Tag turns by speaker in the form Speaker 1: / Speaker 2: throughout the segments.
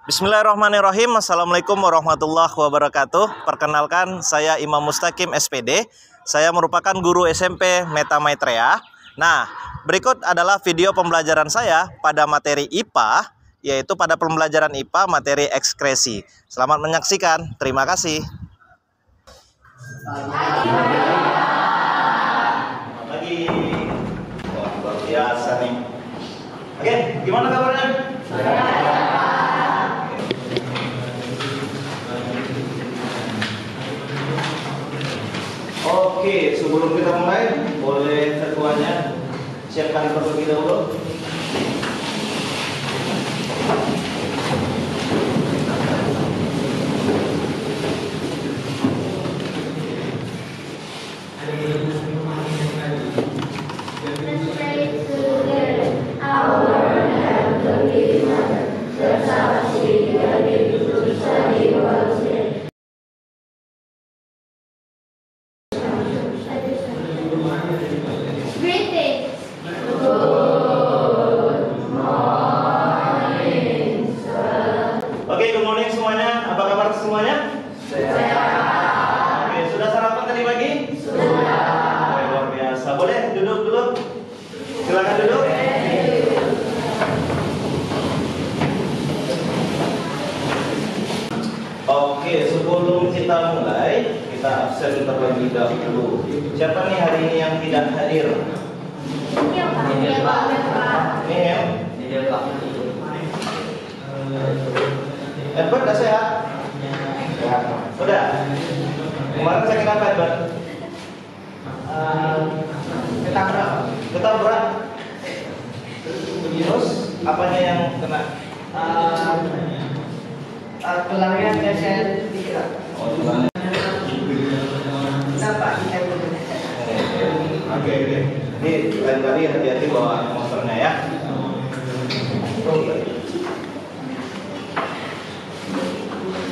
Speaker 1: Bismillahirrahmanirrahim. Assalamualaikum warahmatullahi wabarakatuh. Perkenalkan, saya Imam Mustaqim SPD. Saya merupakan guru SMP Meta Maitreya. Nah, berikut adalah video pembelajaran saya pada materi IPA, yaitu pada pembelajaran IPA materi ekskresi. Selamat menyaksikan. Terima kasih. Lagi. Wah, luar biasa nih. Oke, gimana kabarnya? Oke, sebelum kita mulai, boleh ketuanya siapkan terlebih dahulu. Oke, good morning semuanya. Apa kabar semuanya? Oke, sudah sarapan tadi pagi? Sudah. Luar biasa. Boleh duduk dulu? Silakan duduk. Oke, sebelum kita mulai, kita absen terlebih dahulu. Siapa nih hari ini yang tidak hadir? Edward udah sehat? Udah? Kemarin saya kenapa Edward? Ketabrak? Terus apanya yang kena?
Speaker 2: Tulangnya geser dikit.
Speaker 1: Oh, tulangnya. Oke. Ini lain kali hati-hati bawa monsternya ya.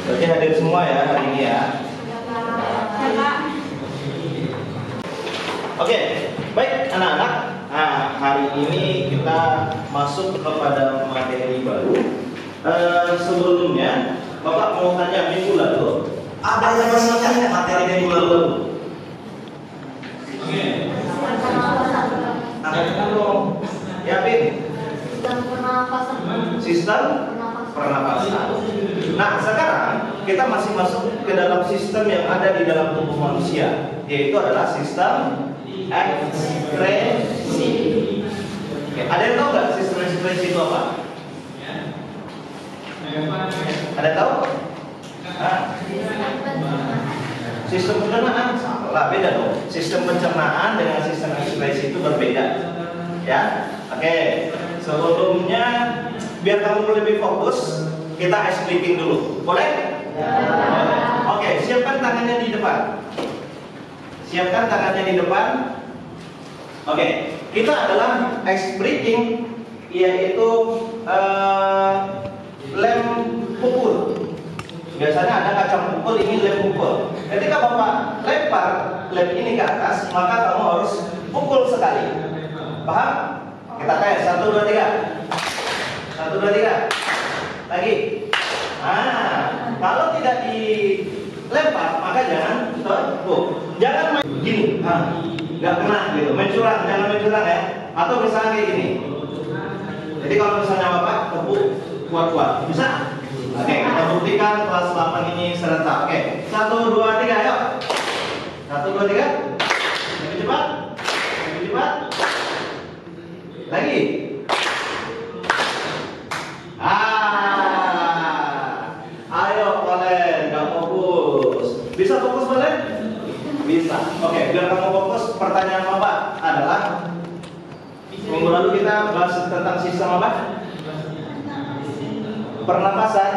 Speaker 1: Berarti hadir semua ya hari ini ya. Oke, baik anak-anak. Nah, hari ini kita masuk kepada materi baru. Sebelumnya, Bapak mau tanya minggu lalu, ada yang masih ingat materi minggu lalu? Oke. Ada belum? Yakin? Sistem pernapasan. Nah, sekarang kita masih masuk ke dalam sistem yang ada di dalam tubuh manusia, yaitu adalah sistem ekskresi. Oke, ada yang tahu nggak sistem ekskresi itu apa? Ada tahu? Sistem pencernaan salah, beda dong. Sistem pencernaan dengan sistem ekskresi itu berbeda. Ya, oke. Sebelumnya, biar kamu lebih fokus, kita ice breaking dulu. Boleh? Ya. Oke, siapkan tangannya di depan. Siapkan tangannya di depan. Oke, kita adalah ice breaking, yaitu lem pukul. Biasanya ada kacang pukul, ini lem pukul. Ketika Bapak lempar lem ini ke atas, maka kamu harus pukul sekali. Paham? Kita tes, 1, 2, 3. 1, 2, 3. Lagi. Nah, kalau tidak dilempar, maka jangan tepuk. Jangan main gini. Nggak kena gitu. Main curang, jangan main curang ya. Atau misalnya kayak gini. Jadi kalau misalnya Bapak tepuk kuat-kuat, bisa? Oke, kita buktikan kelas 8 ini serentak. Oke, 1, 2, 3, ayo. 1, 2, 3. Lebih cepat. Lebih cepat. Lagi. Ayo kalian, nggak fokus. Bisa fokus kalian? Bisa. Oke, biar kamu fokus, pertanyaan Bapak adalah minggu lalu kita bahas tentang sistem apa? Pernapasan.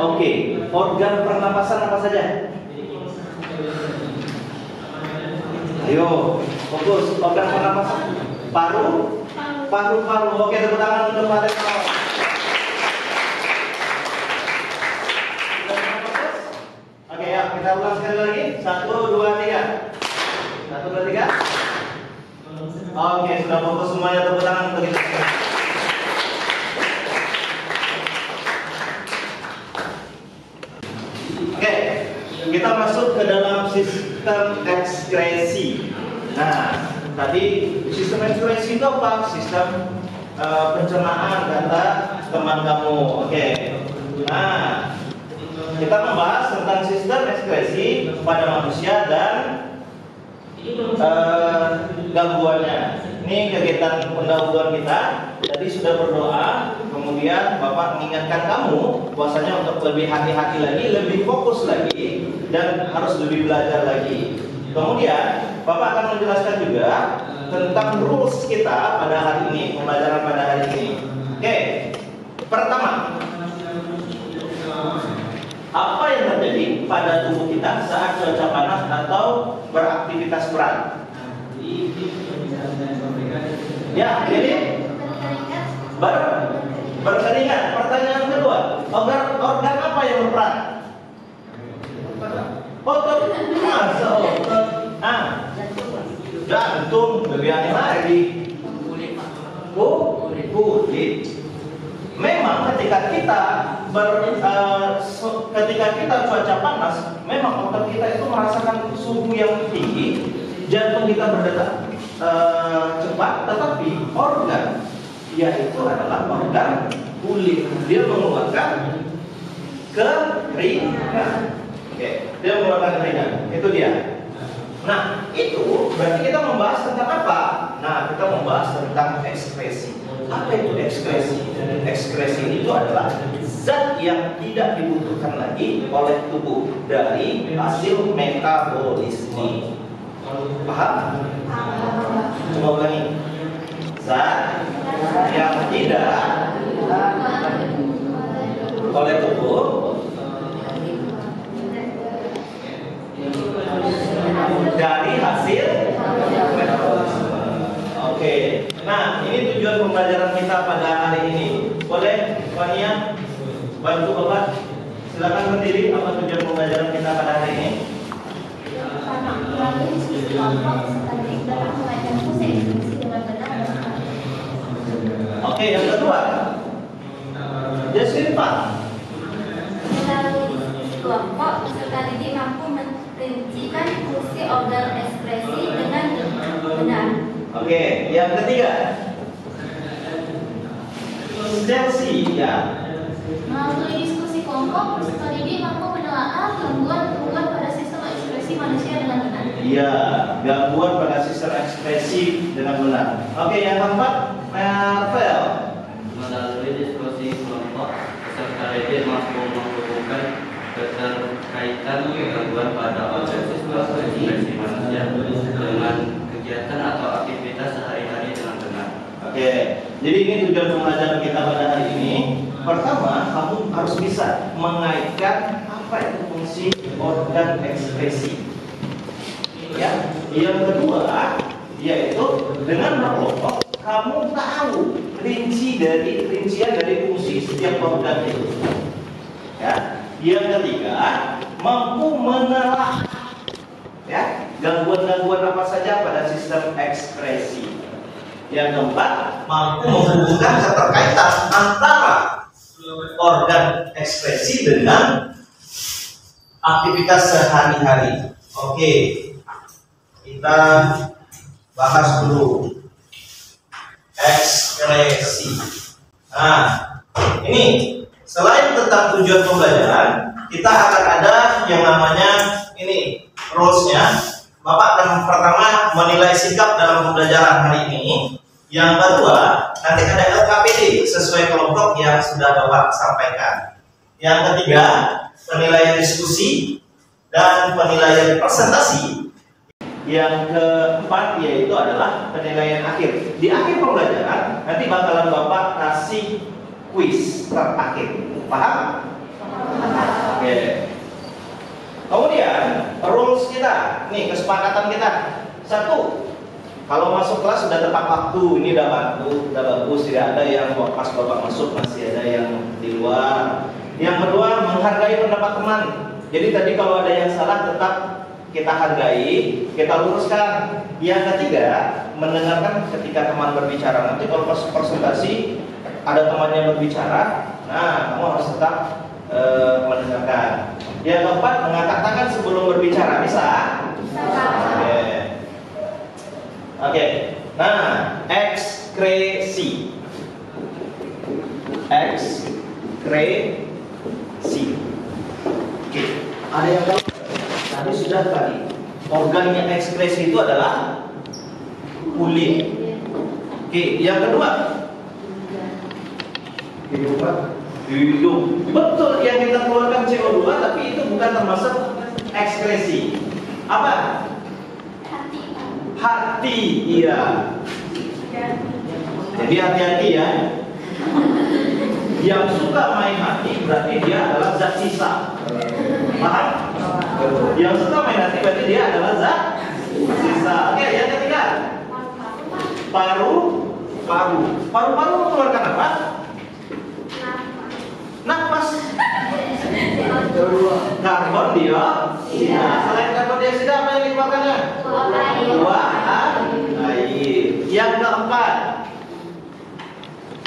Speaker 1: Oke, organ pernapasan apa saja? Ayo, fokus. Organ pernapasan. Paru. Oke, tepuk tangan untuk Pak Rektor. Oke ya, kita ulang sekali lagi. 1, 2, 3. 1, 2, 3. Oke, sudah fokus semuanya, tepuk tangan untuk kita. Oke, kita masuk ke dalam sistem ekskresi. Nah, tadi sistem ekskresi itu apa? Sistem pencernaan data teman kamu. Oke. Nah, kita membahas tentang sistem ekskresi pada manusia dan gangguannya. Ini kegiatan pendahuluan kita. Tadi sudah berdoa, kemudian Bapak mengingatkan kamu bahwasanya untuk lebih hati-hati lagi, lebih fokus lagi, dan harus lebih belajar lagi. Kemudian Bapak akan menjelaskan juga tentang rules kita pada hari ini, pembelajaran pada hari ini. Oke, pertama, apa yang terjadi pada tubuh kita saat cuaca panas atau beraktivitas berat? Ya, jadi berkeringat. Pertanyaan kedua, organ apa yang berperan? Otot. Masa otot? Jantung. Lebih aneh lagi. Kulit. Memang ketika kita cuaca panas, memang otot kita itu merasakan suhu yang tinggi, jantung kita berdetak cepat, tetapi organ yaitu adalah organ kulit. Dia mengeluarkan keringat. Oke, dia mengeluarkan keringat. Itu dia. Nah, itu berarti kita membahas tentang apa? Nah, kita membahas tentang ekskresi. Apa itu ekskresi? Ekskresi itu adalah zat yang tidak dibutuhkan lagi oleh tubuh dari hasil metabolisme. Paham? Coba ulangi. Zat yang tidak oleh tubuh dari hasil metabolisme. Oke. Nah, ini tujuan pembelajaran kita pada hari ini. Boleh, Fania, bantu Bapak. Silakan berdiri. Apa tujuan pembelajaran kita pada hari ini? Oke, yang kedua, Jasmine Pak.
Speaker 3: Melalui kelompok, peserta didik mampu merincikan fungsi organ ekskresi dengan benar.
Speaker 1: Oke, yang ketiga, Chelsea, ya.
Speaker 3: Melalui diskusi kelompok, peserta didik mampu menelaah gangguan pada sistem ekspresi manusia dengan benar.
Speaker 1: Iya, gangguan pada sistem ekspresi dengan benar. Oke, yang keempat, Marvel.
Speaker 4: Melalui diskusi kelompok, peserta didik mampu menghubungkan keterkaitan gangguan pada organ sistem ekspresi manusia dengan kegiatan atau aktivitas sehari-hari dengan benar.
Speaker 1: Oke, jadi ini tujuan pembelajaran kita pada hari ini. Pertama, kamu harus bisa mengaitkan apa itu fungsi organ ekspresi. Ya, yang kedua, yaitu dengan berkelompok kamu tahu rincian dari fungsi setiap organ itu. Ya, yang ketiga, mampu menelaah ya gangguan-gangguan apa saja pada sistem ekspresi. Yang keempat, mampu menghubungkan keterkaitan antara organ ekspresi dengan aktivitas sehari-hari. Oke, kita bahas dulu ekskresi. Nah, ini selain tentang tujuan pembelajaran, kita akan ada yang namanya ini rules-nya. Bapak akan pertama menilai sikap dalam pembelajaran hari ini. Yang kedua, nanti ada LKPD sesuai kelompok yang sudah Bapak sampaikan. Yang ketiga, penilaian diskusi dan penilaian presentasi. Yang keempat yaitu adalah penilaian akhir. Di akhir pembelajaran nanti bakalan Bapak kasih kuis terakhir. Paham? Oke. Kemudian rules kita, nih kesepakatan kita. Satu, kalau masuk kelas sudah tepat waktu, ini udah bagus, tidak ada yang pas Bapak masuk masih ada yang di luar. Yang kedua, menghargai pendapat teman. Jadi tadi kalau ada yang salah tetap kita hargai, kita luruskan. Yang ketiga, mendengarkan ketika teman berbicara. Nanti kalau pas presentasi ada temannya berbicara, nah kamu harus tetap mendengarkan. Yang keempat, mengangkat tangan sebelum berbicara. Bisa? Oke. Oke. Nah, ekskresi. Ekskresi. Oke. Ada yang tahu? Tadi sudah tadi. Organnya ekskresi itu adalah kulit. Oke, yang kedua. Hidung. Betul, yang kita keluarkan CO2, tapi itu bukan termasuk ekskresi. Apa? Hati, iya. Jadi hati-hati ya. Yang suka main hati berarti dia adalah zat sisa. Paham? Yang suka main hati berarti dia adalah zat sisa. Oke, yang ketiga. Paru-paru mengeluarkan apa? Napas. Karbon dioksida. Selain karbon dioksida apa yang dikeluarkannya? Uap air. Yang keempat.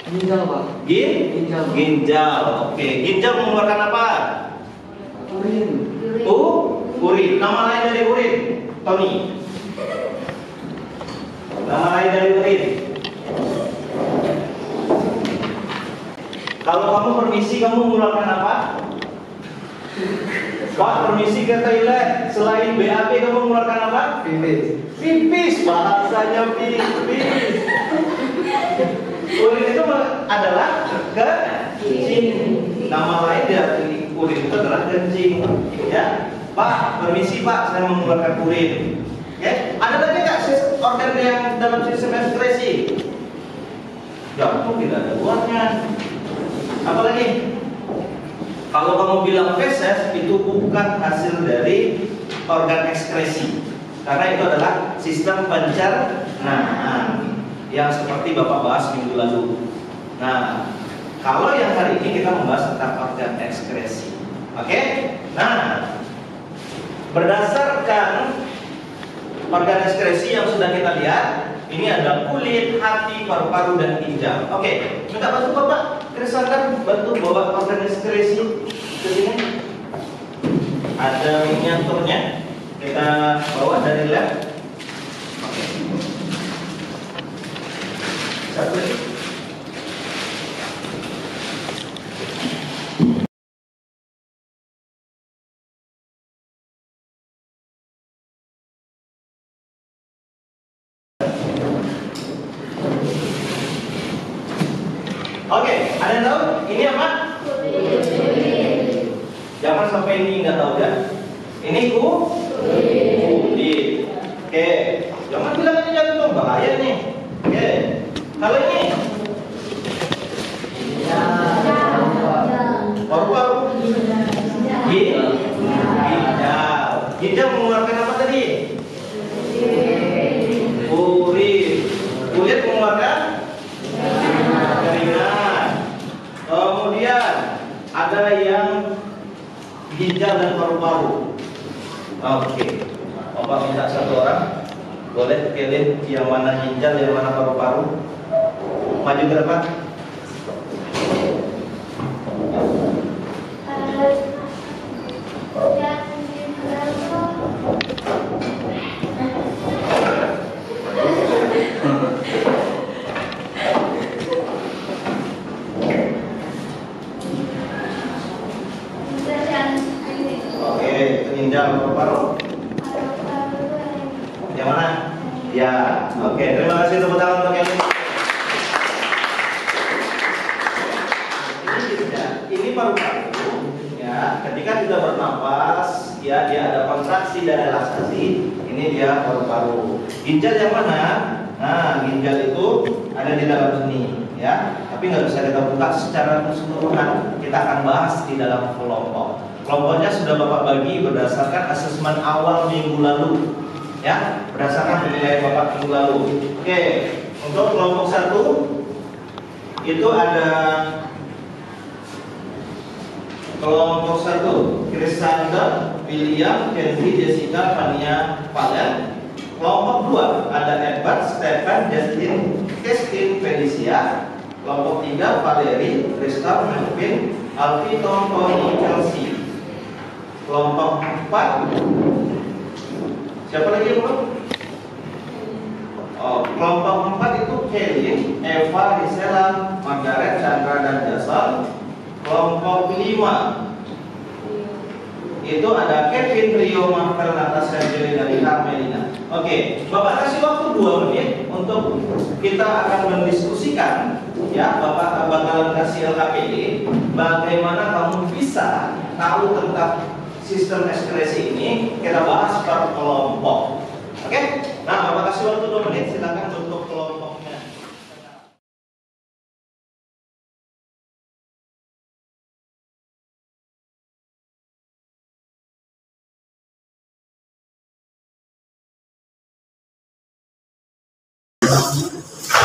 Speaker 2: Ginjal, Pak.
Speaker 1: Ginjal. Oke, ginjal mengeluarkan apa?
Speaker 2: Urin.
Speaker 1: Urin. Nama lain dari urin, Tony. Nama lain dari urin. Kalau kamu permisi, kamu mengeluarkan apa? Pak, permisi ke toilet. Selain BAB, kamu mengeluarkan apa? Pipis. Bahasanya pipis. Urin itu adalah kencing. Nama lain dari urin itu adalah kencing. Ya, Pak, permisi Pak, saya mengeluarkan urin. Ya, ada lagi nggak organ yang dalam sistem ekskresi? Jantung tidak ada buahnya. Apalagi? Kalau kamu bilang feses, itu bukan hasil dari organ ekskresi, karena itu adalah sistem pencernaan yang seperti Bapak bahas minggu lalu. Nah, kalau yang hari ini kita membahas tentang organ ekskresi. Oke? Nah, berdasarkan organ ekskresi yang sudah kita lihat, ini ada kulit, hati, paru-paru, dan ginjal. Oke, minta bantu Bapak, Krisakan bantu bawa organ ekskresi ke sini. Ada miniaturnya, kita bawa dari lab. Oke. Satu lagi. Oke, ada yang tahu? Ini apa? Jangan sampai ini nggak tahu ya. Ini kulit. Oke, jangan bilang ini jantung, bahaya nih. Oke, kalau ini paru-paru. Ginjal mengeluarkan apa tadi? Urin. Kulit mengeluarkan keringat. Kemudian ada yang ginjal dan paru-paru. Oke. Bapak minta satu orang, boleh pilih yang mana ginjal, yang mana paru-paru. Maju ke depan. Ginjal paru-paru. Yang mana? Ya, oke. Terima kasih tepuk tangan untuk yang ini. Ini paru-paru. Ya, ketika kita bernapas, ya dia ada kontraksi dan relaksasi. Ini dia paru-paru. Ginjal yang mana? Nah, ginjal itu ada di dalam sini, ya. Tapi nggak bisa kita buka secara keseluruhan. Kita akan bahas di dalam kelompok. Kelompoknya sudah Bapak bagi berdasarkan asesmen awal minggu lalu, ya, berdasarkan penilaian Bapak minggu lalu. Oke, untuk kelompok 1 itu ada kelompok 1 Krisander, William, Kenzi, Jessica, Fania, Valen. Kelompok 2 ada Edward, Stephen, Justin, Christine, Felicia. Kelompok 3 Valeri, Krista, Melvin, Alfie, Tom, Tony, Chelsea. 4. Siapa lagi yang belum? Oh, kelompok 4 itu Kelly, Eva, Gisela, Margaret, Chandra, dan Jasal. Kelompok 5 itu ada Kevin, Rio, Marvel, Natasha, Angelina, Rita, Melina. Oke, Bapak kasih waktu 2 menit untuk kita akan mendiskusikan. Ya, Bapak bakalan kasih LKPD bagaimana kamu bisa tahu tentang sistem ekspresi ini. Kita bahas per kelompok. Oke? Nah, Bapak kasih waktu 2 menit, silakan untuk kelompoknya.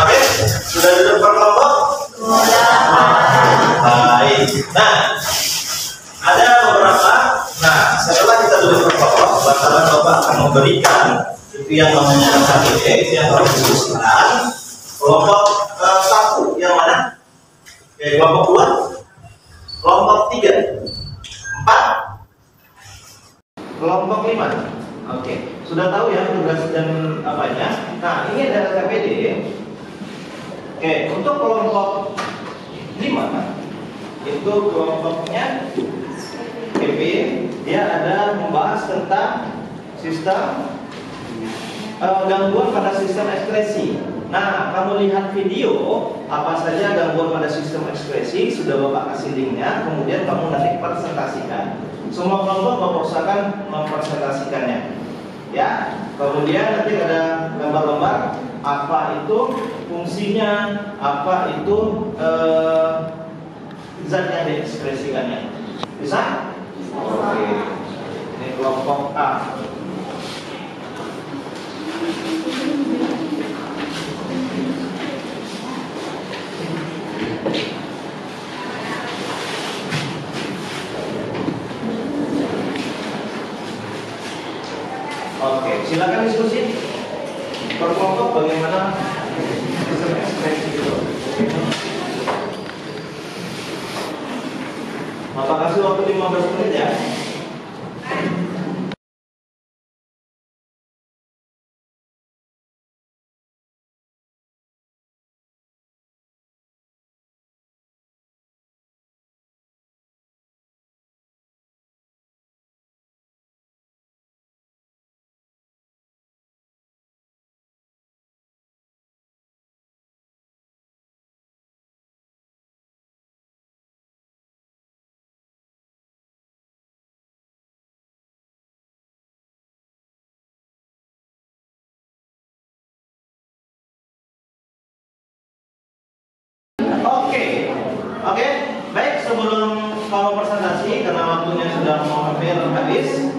Speaker 1: Oke, sudah duduk per kelompok? Baik. Nah, ada beberapa. Nah, setelah kita duduk per kelompok, bakalan Bapak akan memberikan itu yang namanya LKPD, itu yang harus diskusikan. Kelompok 1 yang mana? Oke, kelompok 2, kelompok 3, 4, kelompok 5. Oke, sudah tahu ya tugas dan apanya. Nah, ini ada LKPD. Oke, untuk kelompok 5 itu kelompoknya Kevin, dia ada membahas tentang sistem gangguan pada sistem ekspresi. Nah, kamu lihat video apa saja gangguan pada sistem ekspresi, sudah Bapak kasih linknya, kemudian kamu nanti presentasikan. Semua kelompok Bapak usahakan mempresentasikannya. Ya, kemudian nanti ada gambar-gambar apa itu fungsinya, apa itu zat yang diekspresikannya. Bisa? Oke. Ini kelompok A. Oke, silakan diskusi per kelompok bagaimana sistem ekspresi itu. Bapak kasih waktu 15 menit ya. Oke, baik, sebelum kamu presentasi karena waktunya sudah mau hampir habis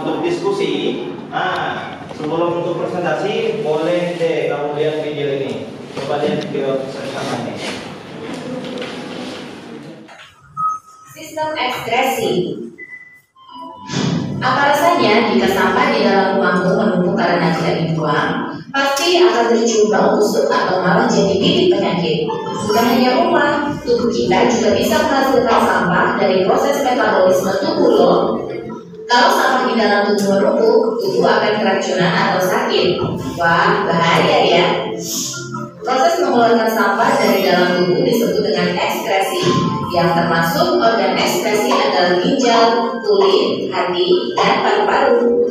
Speaker 1: untuk diskusi. Nah, sebelum untuk presentasi boleh deh kamu lihat video ini. Coba lihat video bersama ini.
Speaker 5: Sistem ekspresi. Apa rasanya jika sampah di dalam rumahmu menumpuk karena tidak dibuang? Pasti akan tercubang busuk atau malah jadi bibit penyakit. Bukan hanya rumah, tubuh kita juga bisa menghasilkan sampah dari proses metabolisme tubuh loh. Kalau sampah di dalam tubuh menumpuk, tubuh akan keracunan atau sakit. Wah, bahaya ya. Proses mengeluarkan sampah dari dalam tubuh disebut dengan ekskresi, yang termasuk organ ekskresi adalah ginjal, kulit, hati, dan paru-paru.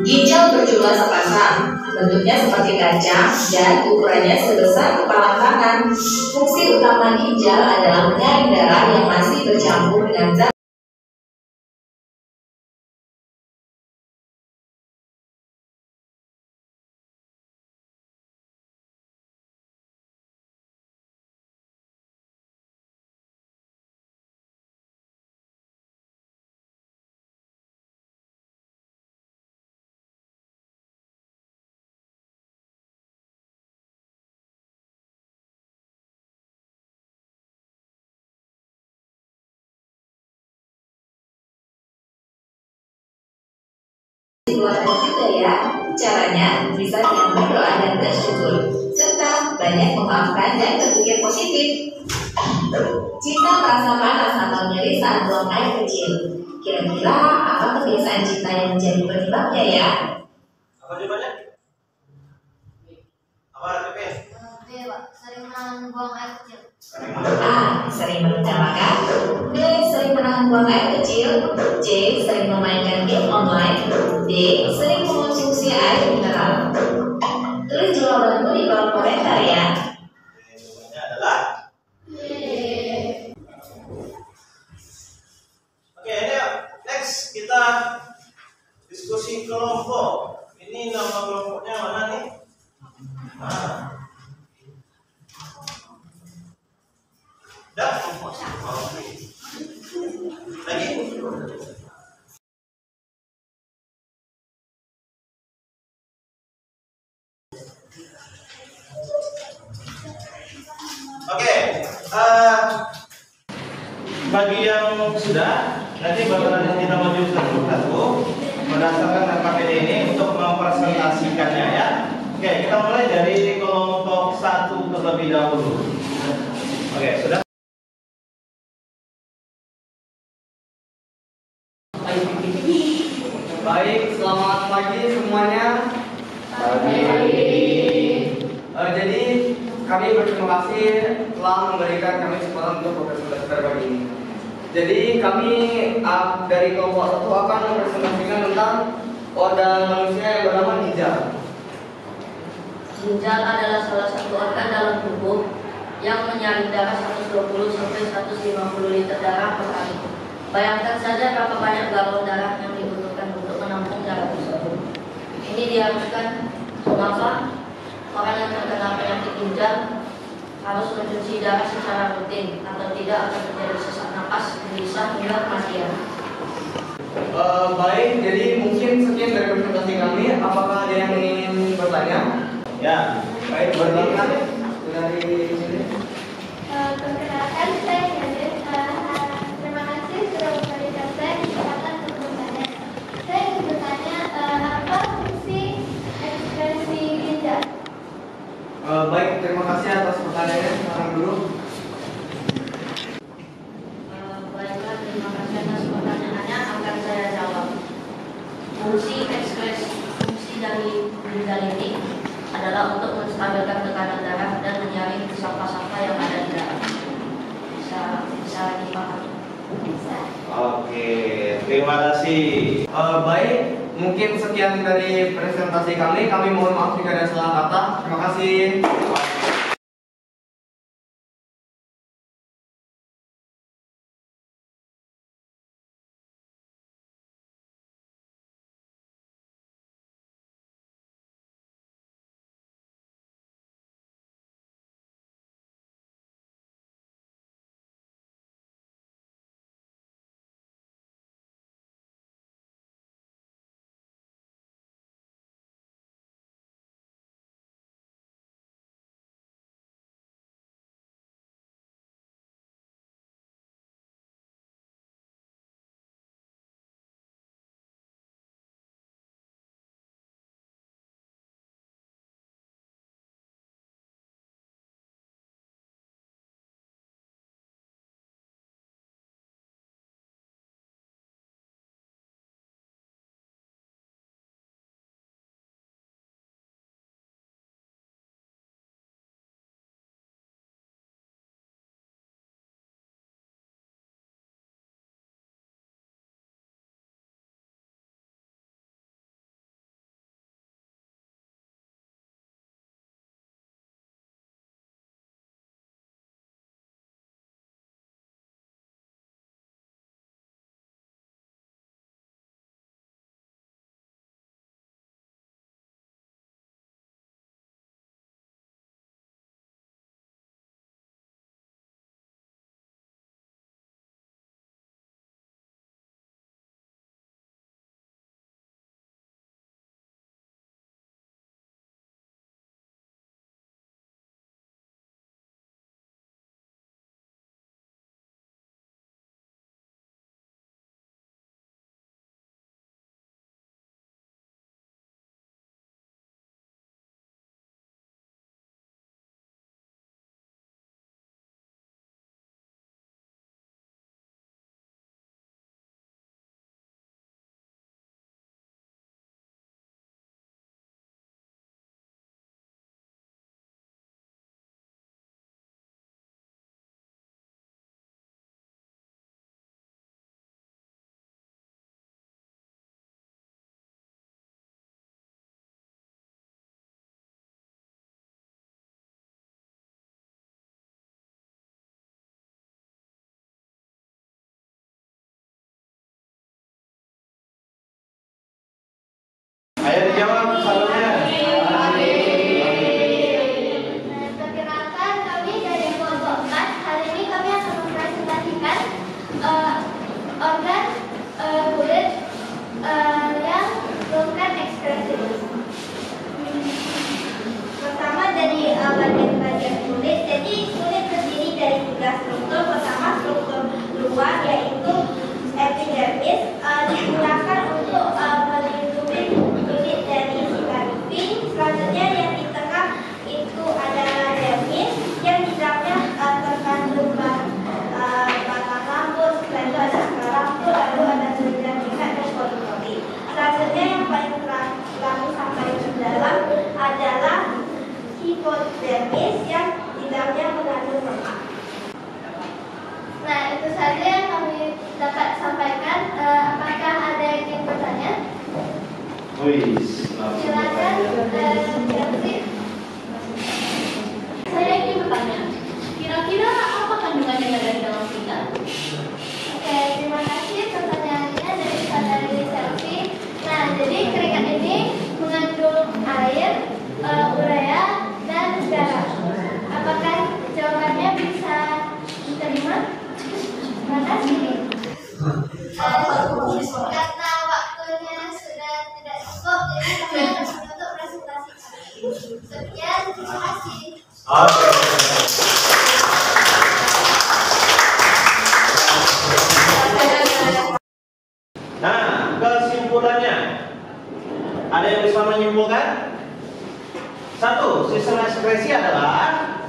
Speaker 5: Ginjal berjumlah sepasang, bentuknya seperti kacang dan ukurannya sebesar kepala tangan. Fungsi utama ginjal adalah menyaring darah yang masih bercampur dengan zat dikeluarkan juga ya. Caranya bisa dengan berdoa dan bersyukur serta banyak memaafkan dan berpikir positif. Cinta terasa panas atau nyeri saat buang air kecil. Kira-kira apa kebiasaan cinta yang menjadi penyebabnya ya?
Speaker 1: Apa jawabannya? Apa Pepe?
Speaker 3: B, Pak. Sering buang air kecil.
Speaker 5: A. Sering menunda makan. B. Sering menahan buang air kecil. C. Sering memainkan game online. D. Sering mengonsumsi air mineral. Tulis jawabanmu di kolom komentar ya.
Speaker 1: Jawabannya adalah Oke, ini next kita diskusi kelompok. Ini nama kelompoknya mana nih? Nah. Dah? Oke. Lagi? Oke, bagi yang sudah, nanti bakalan kita maju satu-satu berdasarkan KPD ini untuk mempresentasikannya ya. Oke, kita mulai dari kelompok 1 terlebih dahulu. Oke, sudah.
Speaker 6: Baik, selamat pagi semuanya. Jadi kami berterima kasih telah memberikan kami kesempatan untuk berpresentasi pada pagi ini. Jadi kami dari kelompok 1 akan mempresentasikan tentang organ manusia yang bernama ginjal.
Speaker 7: Ginjal adalah salah satu organ dalam tubuh yang menyaring darah 120 sampai 150 liter darah per hari. Bayangkan saja berapa banyak galon darah yang dibutuhkan untuk menampung darah tersebut. Ini diharuskan mengapa orang yang terkena penyakit ginjal harus mencuci darah secara rutin, atau tidak akan terjadi sesak napas, gelisah hingga kematian.
Speaker 6: Baik, jadi mungkin sekian dari presentasi kami. Apakah ada yang ingin bertanya?
Speaker 1: Ya,
Speaker 6: Baik, bertanya dari sini.
Speaker 3: Perkenalkan, saya Yadir. Terima kasih sudah memberikan saya kesempatan untuk bertanya. Saya ingin bertanya, apa fungsi ekspresi ginjal?
Speaker 6: Baik, terima kasih atas pertanyaannya. Sekarang dulu.
Speaker 7: Baiklah, terima kasih atas pertanyaannya. Akan saya jawab. Fungsi dari ginjal ini adalah untuk menstabilkan tekanan darah dan menyaring sampah-sampah yang ada di darah. Bisa dipahami.
Speaker 1: oke, terima kasih.
Speaker 6: Baik, mungkin sekian dari presentasi kami. Kami mohon maaf jika ada salah kata. Terima kasih.
Speaker 1: kuis.
Speaker 3: Silakan Chelsea.
Speaker 8: Saya ingin bertanya, kira-kira apa kandungan yang ada di dalam kita?
Speaker 3: Oke, terima kasih pertanyaannya dari saudari Chelsea. Nah, jadi keringat ini mengandung air, urea, dan garam. Apakah jawabannya bisa diterima? Terima kasih. Karena waktunya sudah tidak cukup, jadi kami akan menutup presentasi kami. Sekian, terima kasih.
Speaker 1: Oke. Nah, kesimpulannya, ada yang bisa menyimpulkan? Satu, sistem ekspresi adalah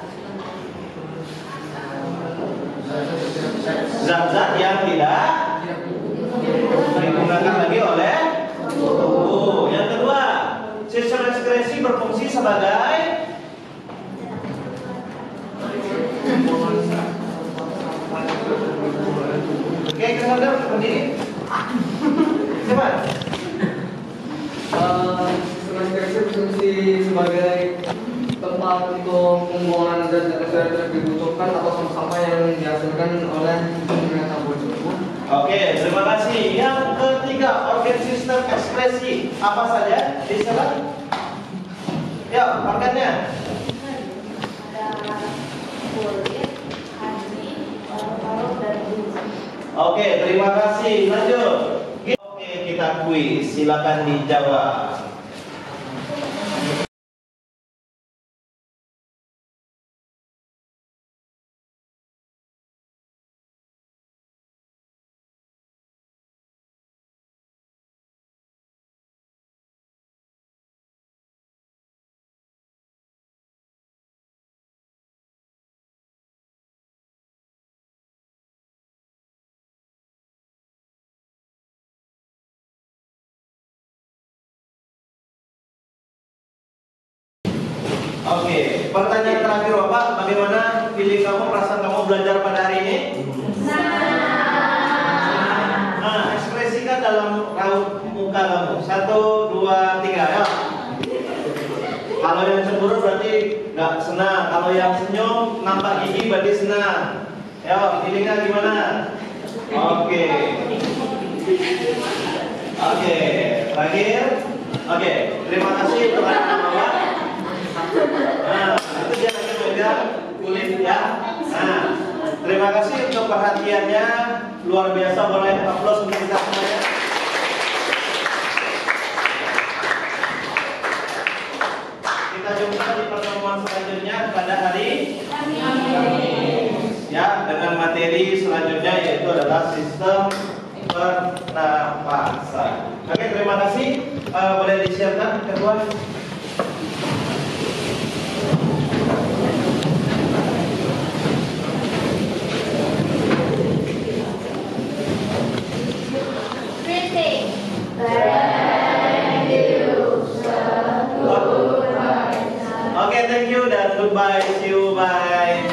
Speaker 1: zat-zat yang tidak digunakan lagi oleh tubuh. Yang kedua, sistem ekspresi berfungsi sebagai oke, kita berdiri. Coba.
Speaker 6: Sistem ekspresi berfungsi sebagai tempat untuk pembuangan zat yang tidak dibutuhkan atau sampah-sampah yang dihasilkan oleh tabur tersebut.
Speaker 1: Oke, terima kasih. Yang ketiga, organ sistem ekspresi apa saja? Disebut. Ya, organnya.
Speaker 8: Ada kulit, hati, paru-paru, dan usus.
Speaker 1: Oke, terima kasih. Lanjut. Oke, kita kuis. Silakan dijawab. Oke, pertanyaan terakhir Bapak, bagaimana feeling kamu, perasaan kamu belajar pada hari ini? Nah, ekspresikan dalam raut muka kamu. 1, 2, 3, ya. Kalau yang cemburu berarti nggak senang. Kalau yang senyum, nampak gigi berarti senang. Ya, feelingnya gimana? Oke. Oke, terakhir. Oke, terima kasih untuk anak-anak Bapak. Nah, itu dia lagi megang kulit ya. Nah, terima kasih untuk perhatiannya, luar biasa. Boleh aplaus untuk kita semuanya. Kita jumpa di pertemuan selanjutnya pada hari ya, dengan materi selanjutnya yaitu adalah sistem pernapasan. Oke, terima kasih. Boleh disiapkan kedua.
Speaker 3: Greeting.
Speaker 1: Oke, thank you dan goodbye. See you, bye.